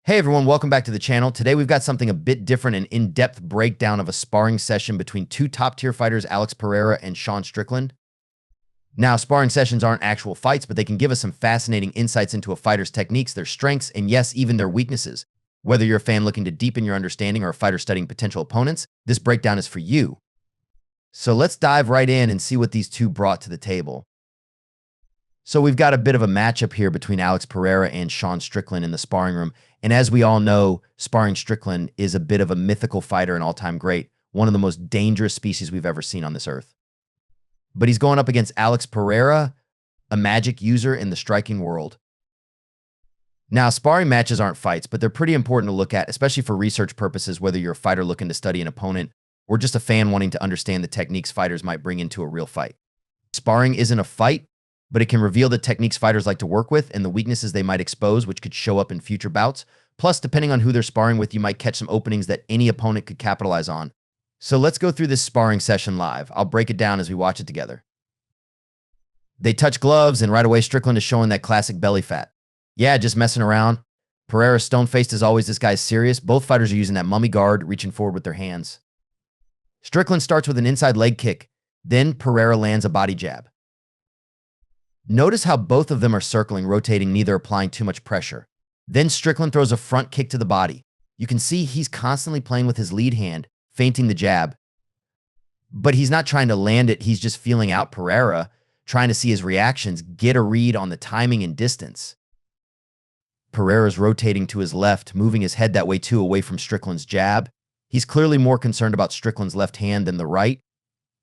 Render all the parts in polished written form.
Hey everyone, welcome back to the channel. Today we've got something a bit different, an in-depth breakdown of a sparring session between two top-tier fighters, Alex Pereira and Sean Strickland. Now, sparring sessions aren't actual fights, but they can give us some fascinating insights into a fighter's techniques, their strengths, and yes, even their weaknesses. Whether you're a fan looking to deepen your understanding or a fighter studying potential opponents, this breakdown is for you. So let's dive right in and see what these two brought to the table. So we've got a bit of a matchup here between Alex Pereira and Sean Strickland in the sparring room. And as we all know, Sparring Strickland is a bit of a mythical fighter, an all-time great, one of the most dangerous species we've ever seen on this earth. But he's going up against Alex Pereira, a magic user in the striking world. Now, sparring matches aren't fights, but they're pretty important to look at, especially for research purposes, whether you're a fighter looking to study an opponent or just a fan wanting to understand the techniques fighters might bring into a real fight. Sparring isn't a fight, but it can reveal the techniques fighters like to work with and the weaknesses they might expose, which could show up in future bouts. Plus, depending on who they're sparring with, you might catch some openings that any opponent could capitalize on. So let's go through this sparring session live. I'll break it down as we watch it together. They touch gloves, and right away Strickland is showing that classic belly fat. Yeah, just messing around. Pereira, stone-faced as always, this guy's serious. Both fighters are using that mummy guard, reaching forward with their hands. Strickland starts with an inside leg kick. Then Pereira lands a body jab. Notice how both of them are circling, rotating, neither applying too much pressure. Then Strickland throws a front kick to the body. You can see he's constantly playing with his lead hand, feinting the jab. But he's not trying to land it, he's just feeling out Pereira, trying to see his reactions, get a read on the timing and distance. Pereira's rotating to his left, moving his head that way too, away from Strickland's jab. He's clearly more concerned about Strickland's left hand than the right.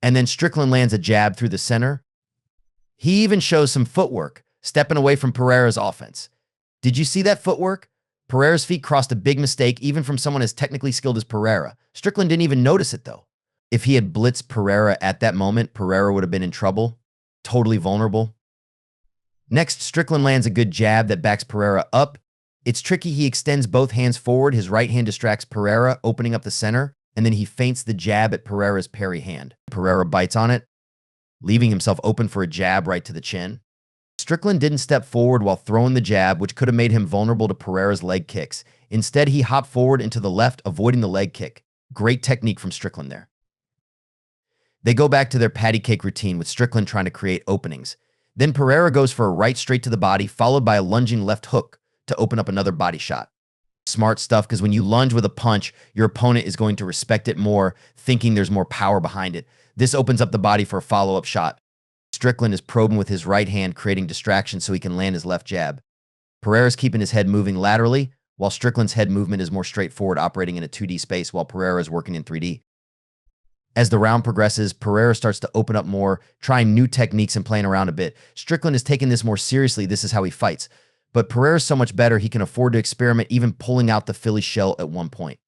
And then Strickland lands a jab through the center. He even shows some footwork, stepping away from Pereira's offense. Did you see that footwork? Pereira's feet crossed a big mistake, even from someone as technically skilled as Pereira. Strickland didn't even notice it, though. If he had blitzed Pereira at that moment, Pereira would have been in trouble, totally vulnerable. Next, Strickland lands a good jab that backs Pereira up. It's tricky. He extends both hands forward. His right hand distracts Pereira, opening up the center, and then he feints the jab at Pereira's parry hand. Pereira bites on it, leaving himself open for a jab right to the chin. Strickland didn't step forward while throwing the jab, which could have made him vulnerable to Pereira's leg kicks. Instead, he hopped forward into the left, avoiding the leg kick. Great technique from Strickland there. They go back to their patty cake routine, with Strickland trying to create openings. Then Pereira goes for a right straight to the body, followed by a lunging left hook to open up another body shot. Smart stuff, because when you lunge with a punch, your opponent is going to respect it more, thinking there's more power behind it. This opens up the body for a follow-up shot. Strickland is probing with his right hand, creating distraction so he can land his left jab. Pereira's keeping his head moving laterally, while Strickland's head movement is more straightforward, operating in a 2D space, while Pereira is working in 3D. As the round progresses, Pereira starts to open up more, trying new techniques and playing around a bit. Strickland is taking this more seriously. This is how he fights. But Pereira's so much better, he can afford to experiment, even pulling out the Philly shell at one point.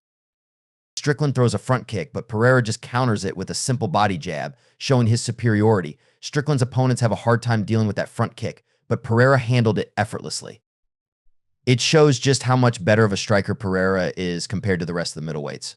Strickland throws a front kick, but Pereira just counters it with a simple body jab, showing his superiority. Strickland's opponents have a hard time dealing with that front kick, but Pereira handled it effortlessly. It shows just how much better of a striker Pereira is compared to the rest of the middleweights.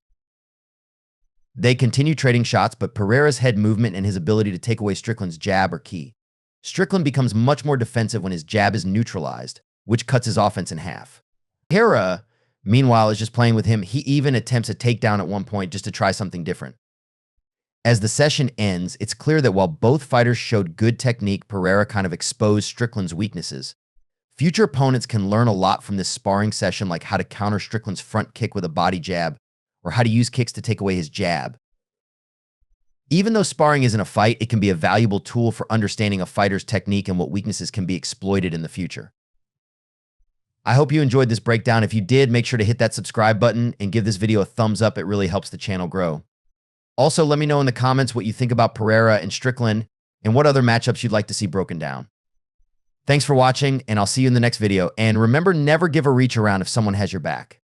They continue trading shots, but Pereira's head movement and his ability to take away Strickland's jab are key. Strickland becomes much more defensive when his jab is neutralized, which cuts his offense in half. Pereira, meanwhile, is just playing with him. He even attempts a takedown at one point just to try something different. As the session ends, it's clear that while both fighters showed good technique, Pereira kind of exposed Strickland's weaknesses. Future opponents can learn a lot from this sparring session, like how to counter Strickland's front kick with a body jab, or how to use kicks to take away his jab. Even though sparring isn't a fight, it can be a valuable tool for understanding a fighter's technique and what weaknesses can be exploited in the future. I hope you enjoyed this breakdown. If you did, make sure to hit that subscribe button and give this video a thumbs up. It really helps the channel grow. Also, let me know in the comments what you think about Pereira and Strickland and what other matchups you'd like to see broken down. Thanks for watching, and I'll see you in the next video. And remember, never give a reach around if someone has your back.